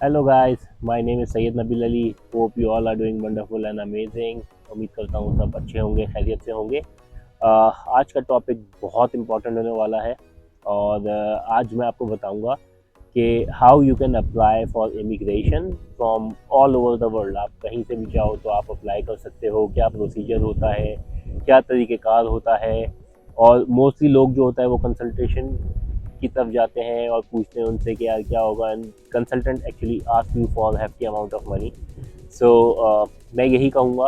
Hello guys, my name is Syed Nabil Ali. Hope you all are doing wonderful and amazing. उम्मीद करता हूँ सब अच्छे होंगे, खैरियत से होंगे। आज का टॉपिक बहुत इम्पोर्टेंट होने वाला है और आज मैं आपको बताऊंगा कि how you can apply for immigration from all over the world. आप कहीं से भी चाहो तो आप अप्लाई कर सकते हो। क्या प्रोसीजर होता है, क्या तरीक़ेकार होता है, और मोस्टली लोग जो होता है वो कंसल्टेशन की तरफ जाते हैं और पूछते हैं उनसे कि यार क्या होगा, and consultant actually ask you for hefty amount of money. So मैं यही कहूँगा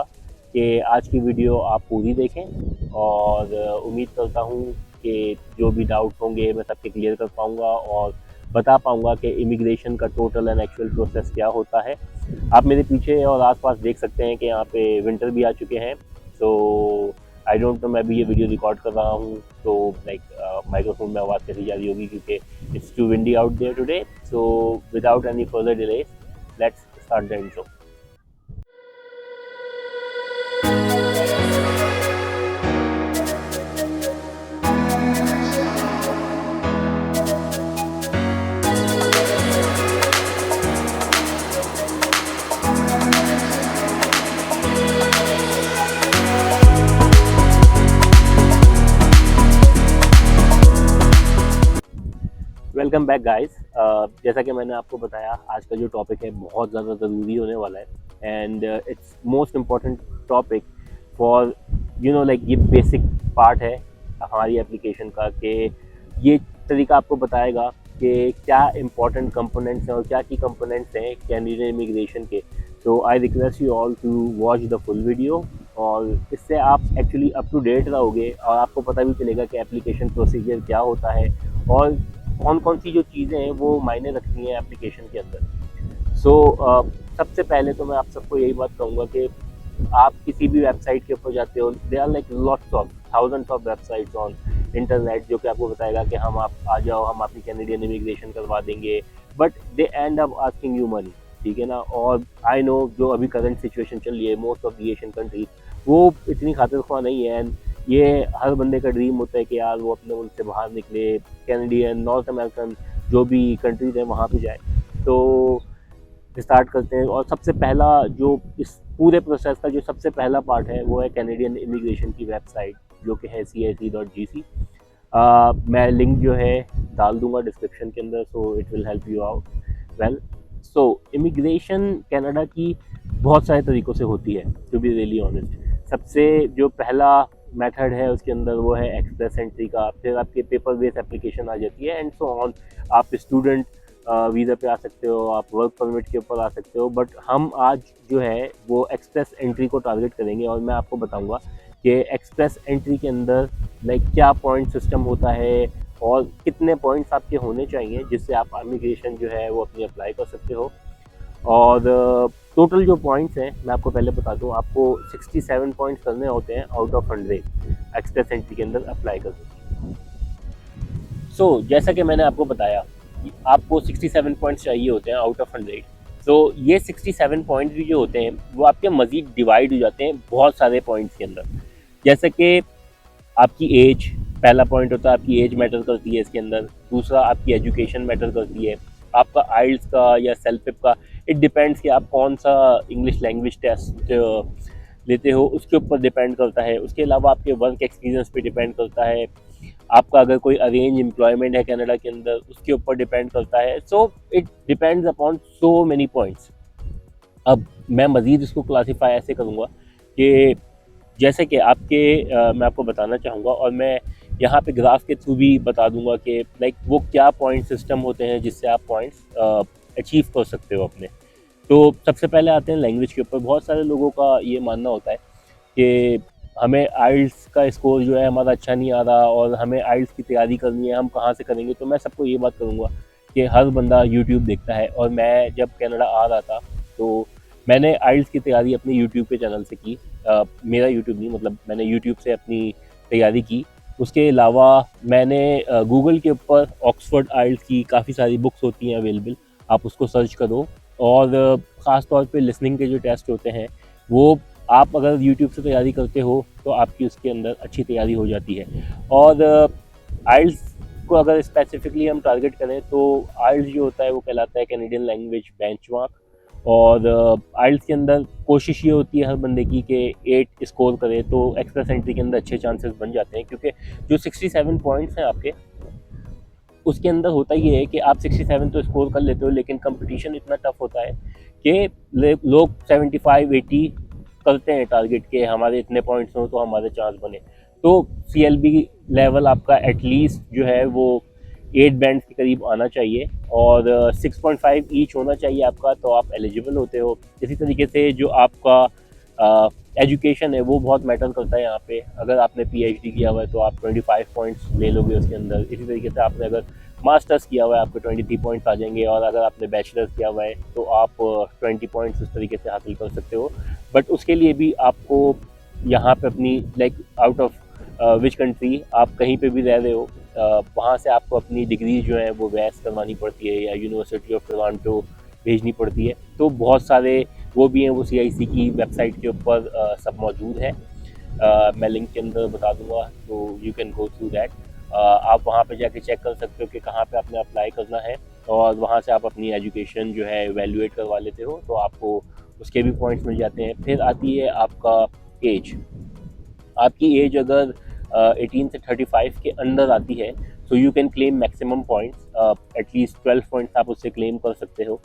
कि आज की वीडियो आप पूरी देखें और उम्मीद करता हूँ कि जो भी डाउट्स होंगे मैं सबके क्लियर कर पाऊँगा और बता पाऊँगा कि इमिग्रेशन का टोटल एंड एक्चुअल प्रोसेस क्या होता है। आप मेरे पीछे और आसपास देख सकते हैं कि यहाँ पे विंटर भी आ चुके हैं। सो आई डोंट नो, मैं भी ये वीडियो रिकॉर्ड कर रहा हूँ तो लाइक माइक्रोफोन में आवाज़ कैसी जा रही होगी क्योंकि it's too windy out there today. So without any further delay let's start the intro. Welcome back guys. जैसा कि मैंने आपको बताया, आज का जो टॉपिक है बहुत ज़्यादा ज़रूरी होने वाला है and it's most important topic for like ये बेसिक पार्ट है हमारी एप्लीकेशन का कि ये तरीका आपको बताएगा कि क्या इम्पोर्टेंट कंपोनेंट्स हैं और क्या की कंपोनेंट्स हैं कैनेडियन इमिग्रेशन के। So I request you all to watch the full video और इससे आप एक्चुअली अप टू डेट रहोगे और आपको पता भी चलेगा कि एप्लीकेशन प्रोसीजर क्या होता है और कौन कौन सी जो चीज़ें हैं वो मायने रखती हैं एप्लीकेशन के अंदर। सो सबसे पहले तो मैं आप सबको यही बात कहूँगा कि आप किसी भी वेबसाइट के ऊपर जाते हो, they are like lots of thousands of websites on internet जो कि आपको बताएगा कि हम आप आ जाओ, हम आपकी कैनेडियन इमिग्रेशन करवा देंगे, but they and up asking you money. ठीक है ना। और आई नो जो अभी करंट सिचुएशन चल रही है most of the Asian countries, वो इतनी खातिर ख्वाह नहीं है एंड ये हर बंदे का ड्रीम होता है कि यार वो अपने मुल्क से बाहर निकले, कैनेडियन, नॉर्थ अमेरिकन जो भी कंट्रीज हैं वहाँ पे जाए। तो स्टार्ट करते हैं और सबसे पहला जो इस पूरे प्रोसेस का जो सबसे पहला पार्ट है वो है कैनेडियन इमिग्रेशन की वेबसाइट जो कि है cac.gc। मैं लिंक जो है डाल दूंगा डिस्क्रिप्शन के अंदर, so it will help you out well. So immigration Canada की बहुत सारे तरीक़ों से होती है, टू बी रियली ऑनेस्ट। सबसे जो पहला मेथड है उसके अंदर वो है एक्सप्रेस एंट्री का, फिर आपके पेपर बेस्ड एप्लीकेशन आ जाती है एंड सो ऑन। आप स्टूडेंट वीज़ा पे आ सकते हो, आप वर्क परमिट के ऊपर आ सकते हो, बट हम आज जो है वो एक्सप्रेस एंट्री को टारगेट करेंगे और मैं आपको बताऊंगा कि एक्सप्रेस एंट्री के अंदर लाइक क्या पॉइंट सिस्टम होता है और कितने पॉइंट्स आपके होने चाहिए जिससे आप इमिग्रेशन जो है वो अपनी अप्लाई कर सकते हो। और टोटल जो पॉइंट्स हैं मैं आपको पहले बता दूं, आपको 67 पॉइंट्स करने होते हैं आउट ऑफ 100 एक्सप्रेस एंट्री के अंदर अप्लाई करने। सो जैसा कि मैंने आपको बताया आपको 67 पॉइंट्स चाहिए होते हैं आउट ऑफ 100। तो ये 67 पॉइंट्स भी जो होते हैं वो आपके मज़ीद डिवाइड हो जाते हैं बहुत सारे पॉइंट्स के अंदर। जैसे कि आपकी एज, पहला पॉइंट होता है आपकी एज मैटर करती है इसके अंदर। दूसरा आपकी एजुकेशन मैटर करती है, आपका आइल्स का या सेल्फिप का, इट डिपेंड्स कि आप कौन सा इंग्लिश लैंग्वेज टेस्ट लेते हो उसके ऊपर डिपेंड करता है। उसके अलावा आपके वर्क एक्सपीरियंस पे डिपेंड करता है, आपका अगर कोई अरेंज एम्प्लॉयमेंट है कनाडा के अंदर उसके ऊपर डिपेंड करता है। So it depends upon so many points. अब मैं मज़ीद इसको क्लासीफाई ऐसे करूँगा कि जैसे कि मैं आपको बताना चाहूँगा और मैं यहाँ पे ग्राफ के थ्रू भी बता दूँगा कि लाइक वो क्या पॉइंट सिस्टम होते हैं जिससे आप पॉइंट्स अचीव कर सकते हो अपने। तो सबसे पहले आते हैं लैंग्वेज के ऊपर। बहुत सारे लोगों का ये मानना होता है कि हमें आइल्स का स्कोर जो है हमारा अच्छा नहीं आ रहा और हमें आइल्स की तैयारी करनी है, हम कहाँ से करेंगे। तो मैं सबको ये बात करूँगा कि हर बंदा यूट्यूब देखता है और मैं जब कनाडा आ रहा था तो मैंने आइल्स की तैयारी अपने यूट्यूब के चैनल से की। मेरा यूट्यूब नहीं, मतलब मैंने यूट्यूब से अपनी तैयारी की। उसके अलावा मैंने गूगल के ऊपर ऑक्सफोर्ड आइल्स की काफ़ी सारी बुक्स होती हैं अवेलेबल, आप उसको सर्च करो। और ख़ास तौर पे लिसनिंग के जो टेस्ट होते हैं वो आप अगर यूट्यूब से तैयारी करते हो तो आपकी उसके अंदर अच्छी तैयारी हो जाती है। और आइल्स आपको अगर स्पेसिफिकली हम टारगेट करें तो आइल्स जो होता है वो कहलाता है कैनेडियन लैंग्वेज बेंचमार्क। और आइल्स के अंदर कोशिश ये होती है हर बंदे की कि 8 स्कोर करे, तो एक्सप्रेस एंट्री के अंदर अच्छे चांसेस बन जाते हैं, क्योंकि जो 67 पॉइंट्स हैं आपके, उसके अंदर होता ये है कि आप 67 तो स्कोर कर लेते हो, लेकिन कंपटीशन इतना टफ होता है कि लोग 75-80 करते हैं टारगेट के हमारे इतने पॉइंट्स हो तो हमारे चांस बने। तो CLB लेवल आपका एटलीस्ट जो है वो 8 बैंड के करीब आना चाहिए, और 6.5 ईच होना चाहिए आपका, तो आप एलिजिबल होते हो। इसी तरीके से जो आपका एजुकेशन है वो बहुत मैटर करता है यहाँ पे। अगर आपने PhD किया हुआ है तो आप 25 पॉइंट्स ले लोगे उसके अंदर। इसी तरीके से आपने अगर मास्टर्स किया हुआ है आपको 23 पॉइंट्स आ जाएंगे, और अगर आपने बैचलर्स किया हुआ है तो आप 20 पॉइंट्स उस तरीके से हासिल कर सकते हो। बट उसके लिए भी आपको यहाँ पे अपनी आउट ऑफ विच कंट्री आप कहीं पे भी रह रहे हो, वहाँ से आपको अपनी डिग्री जो है वो वैस करवानी पड़ती है या यूनिवर्सिटी ऑफ टोरंटो भेजनी पड़ती है। तो बहुत सारे वो भी हैं, वो CIC की वेबसाइट के ऊपर सब मौजूद है। मैं लिंक के अंदर बता दूंगा, तो you can go through that. आप वहाँ पे जाके चेक कर सकते हो कि कहाँ पे आपने अप्लाई करना है, और वहाँ से आप अपनी एजुकेशन जो है एवेल्युएट करवा लेते हो, तो आपको उसके भी पॉइंट्स मिल जाते हैं। फिर आती है आपका एज। आपकी एज अगर 18 से 35 के अंदर आती है तो you can claim maximum points, at least 12 points आप उससे क्लेम कर सकते हो।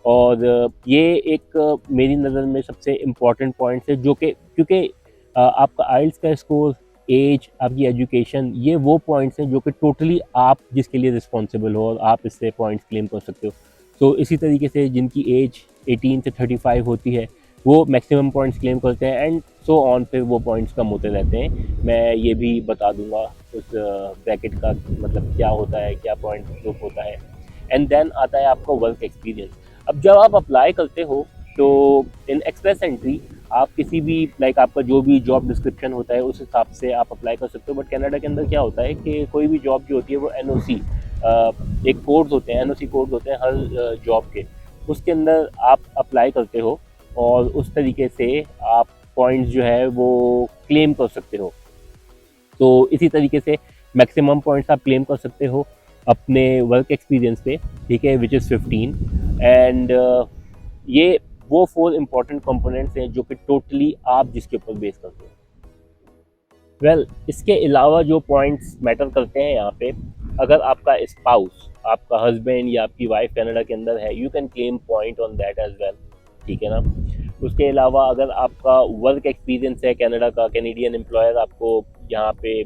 और ये एक मेरी नज़र में सबसे इम्पॉर्टेंट पॉइंट्स है, जो कि क्योंकि आपका आइल्स का स्कोर, एज, आपकी एजुकेशन, ये वो पॉइंट्स हैं जो कि टोटली आप जिसके लिए रिस्पॉन्सिबल हो और आप इससे पॉइंट्स क्लेम कर सकते हो। तो इसी तरीके से जिनकी एज 18 से 35 होती है वो मैक्सिमम पॉइंट्स क्लेम करते हैं, एंड सो ऑन, फिर वो पॉइंट्स कम होते रहते हैं। मैं ये भी बता दूंगा उस ब्रैकेट का मतलब क्या होता है, क्या पॉइंट ग्रुप होता है। एंड देन आता है आपका वर्क एक्सपीरियंस। अब जब आप अप्लाई करते हो तो इन एक्सप्रेस एंट्री आप किसी भी आपका जो भी जॉब डिस्क्रिप्शन होता है उस हिसाब से आप अप्लाई कर सकते हो। बट कनाडा के अंदर क्या होता है कि कोई भी जॉब जो होती है वो NOC एक कोड्स होते हैं, NOC कोड्स होते हैं हर जॉब के, उसके अंदर आप अप्लाई करते हो और उस तरीके से आप पॉइंट्स जो है वो क्लेम कर सकते हो। तो इसी तरीके से मैक्सिमम पॉइंट्स आप क्लेम कर सकते हो अपने वर्क एक्सपीरियंस पे, ठीक है, विच इज़ 15। एंड ये वो 4 इम्पॉर्टेंट कंपोनेंट्स हैं जो कि टोटली आप जिसके ऊपर बेस करते हो। इसके अलावा जो पॉइंट्स मैटर करते हैं यहाँ पे, अगर आपका स्पाउस, आपका हस्बैंड या आपकी वाइफ कनाडा के अंदर है, you can claim point on that as well, ठीक है ना। उसके अलावा अगर आपका वर्क एक्सपीरियंस है कनाडा का, कैनेडियन एम्प्लॉयर आपको यहाँ पे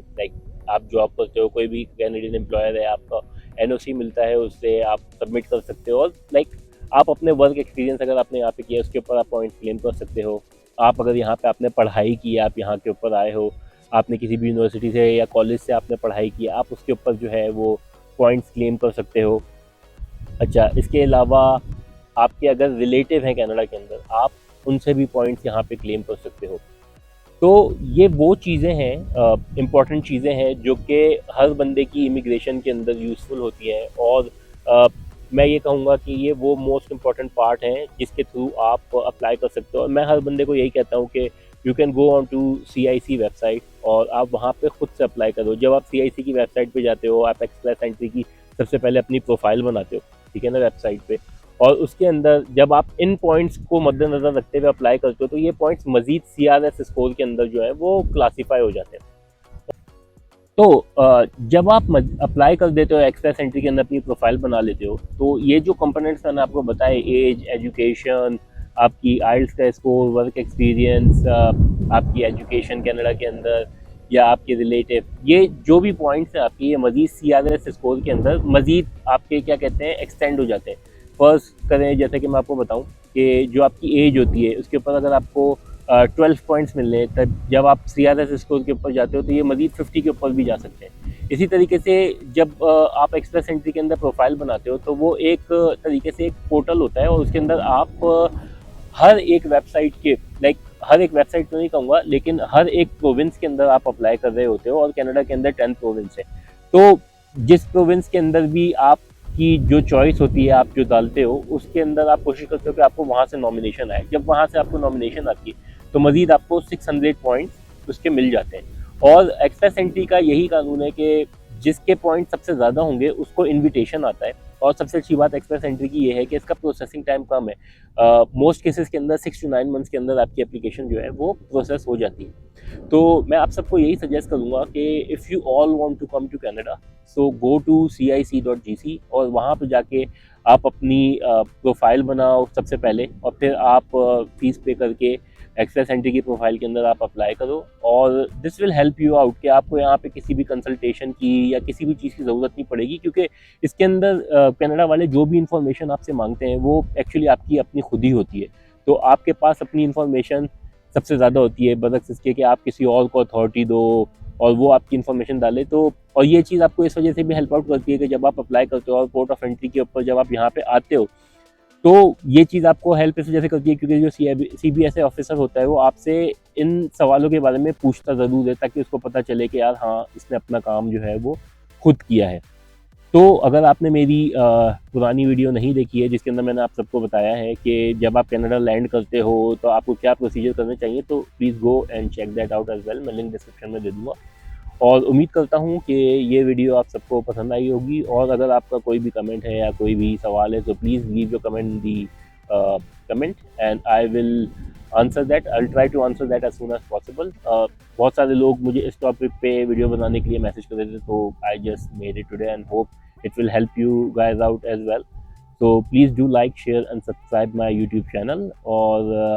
आप जॉब करते हो, कोई भी कैनेडियन एम्प्लॉयर है, आपका NOC मिलता है, उससे आप सबमिट कर सकते हो, और आप अपने वर्क एक्सपीरियंस अगर आपने यहाँ पे किया उसके ऊपर आप पॉइंट क्लेम कर सकते हो। आप अगर यहाँ पे आपने पढ़ाई की, आप यहाँ के ऊपर आए हो, आपने किसी भी यूनिवर्सिटी से या कॉलेज से आपने पढ़ाई की, आप उसके ऊपर जो है वो पॉइंट्स क्लेम कर सकते हो। अच्छा, इसके अलावा आपके अगर रिलेटिव हैं कनाडा के अंदर, आप उनसे भी पॉइंट्स यहाँ पे क्लेम कर सकते हो। तो ये वो चीज़ें हैं, इम्पॉर्टेंट चीज़ें हैं जो कि हर बंदे की इमिग्रेशन के अंदर यूज़फुल होती हैं, और मैं ये कहूँगा कि ये वो मोस्ट इम्पॉर्टेंट पार्ट हैं जिसके थ्रू आप अप्लाई कर सकते हो। और मैं हर बंदे को यही कहता हूँ कि you can go on to CIC website और आप वहाँ पे खुद से अप्लाई करो। जब आप CIC की वेबसाइट पे जाते हो, आप एक्सप्रेस एंट्री की सबसे पहले अपनी प्रोफाइल बनाते हो, ठीक है ना, वेबसाइट पे, और उसके अंदर जब आप इन पॉइंट्स को मद्देनज़र रखते हुए अप्लाई करते हो तो ये पॉइंट्स मज़ीद CRS स्कोर के अंदर जो है वो क्लासीफाई हो जाते हैं। तो जब आप अप्लाई कर देते हो, एक्सप्रेस एंट्री के अंदर अपनी प्रोफाइल बना लेते हो, तो ये जो कंपोनेंट्स मैंने आपको बताए, एज, एजुकेशन, आपकी आइल्स का स्कोर, वर्क एक्सपीरियंस, आपकी एजुकेशन कनाडा के अंदर, या आपके रिलेटिव, ये जो भी पॉइंट्स हैं आपकी, ये मज़ीद CRS स्कोर के अंदर मज़ीद आपके क्या कहते हैं एक्सटेंड हो जाते हैं। फर्स्ट करें, जैसे कि मैं आपको बताऊं कि जो आपकी एज होती है उसके ऊपर अगर आपको 12 पॉइंट्स मिलने हैं, तब जब आप CRS स्कोर के ऊपर जाते हो तो ये मज़ीद 50 के ऊपर भी जा सकते हैं। इसी तरीके से जब आप एक्सप्रेस एंट्री के अंदर प्रोफाइल बनाते हो तो वो एक तरीके से एक पोर्टल होता है, और उसके अंदर आप हर एक वेबसाइट के हर एक वेबसाइट तो नहीं कहूँगा, लेकिन हर एक प्रोविंस के अंदर आप अप्लाई कर रहे होते हो, और कनाडा के अंदर 10 प्रोविंस है। तो जिस प्रोविंस के अंदर भी आपकी जो चॉइस होती है, आप जो डालते हो, उसके अंदर आप कोशिश करते हो कि आपको वहाँ से नॉमिनेशन आए। जब वहाँ से आपको नॉमिनेशन आती है तो मज़ीद आपको 600 पॉइंट्स उसके मिल जाते हैं। और एक्सप्रेस एंट्री का यही कानून है कि जिसके पॉइंट सबसे ज़्यादा होंगे उसको इनविटेशन आता है। और सबसे अच्छी बात एक्सप्रेस एंट्री की ये है कि इसका प्रोसेसिंग टाइम कम है। मोस्ट केसेस के अंदर 6 to 9 मंथ्स के अंदर आपकी एप्लीकेशन जो है वो प्रोसेस हो जाती है। तो मैं आप सबको यही सजेस्ट करूँगा कि if you all want to come to Canada, so go to cic.gc और वहाँ पे जाके आप अपनी प्रोफाइल बनाओ सबसे पहले, और फिर आप फीस पे करके एक्सप्रेस एंट्री की प्रोफाइल के अंदर आप अप्लाई करो। और this will help you out कि आपको यहाँ पे किसी भी कंसल्टेशन की या किसी भी चीज़ की ज़रूरत नहीं पड़ेगी, क्योंकि इसके अंदर कनाडा वाले जो भी इंफॉर्मेशन आपसे मांगते हैं वो एक्चुअली आपकी अपनी खुद ही होती है। तो आपके पास अपनी इंफॉर्मेशन सबसे ज़्यादा होती है, बरक्स इसके कि आप किसी और को अथॉरिटी दो और वो आपकी इन्फॉर्मेशन डाले। तो और ये चीज़ आपको इस वजह से भी हेल्प आउट करती है कि जब आप अप्लाई करते हो और पोर्ट ऑफ एंट्री के ऊपर जब आप यहाँ पे आते हो, तो ये चीज़ आपको हेल्प इस वजह से करती है क्योंकि जो CBSA ऑफिसर होता है वो आपसे इन सवालों के बारे में पूछता ज़रूर है, ताकि उसको पता चले कि यार हाँ, इसने अपना काम जो है वो खुद किया है। तो अगर आपने मेरी पुरानी वीडियो नहीं देखी है जिसके अंदर मैंने आप सबको बताया है कि जब आप कनाडा लैंड करते हो तो आपको क्या प्रोसीजर करने चाहिए, तो please go and check that out as well. मैं लिंक डिस्क्रिप्शन में दे दूँगा। और उम्मीद करता हूँ कि ये वीडियो आप सबको पसंद आई होगी। और अगर आपका कोई भी कमेंट है या कोई भी सवाल है तो please leave your comment in the comment and I will answer that. I will try to answer that as soon as possible. बहुत सारे लोग मुझे इस टॉपिक पे वीडियो बनाने के लिए मैसेज कर रहे थे, तो I just made it today and hope it will help you guys out as well. So please do like, share and subscribe my YouTube channel, or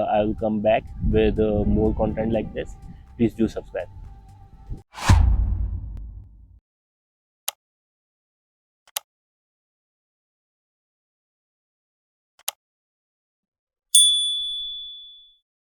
I will come back with more content like this. Please do subscribe.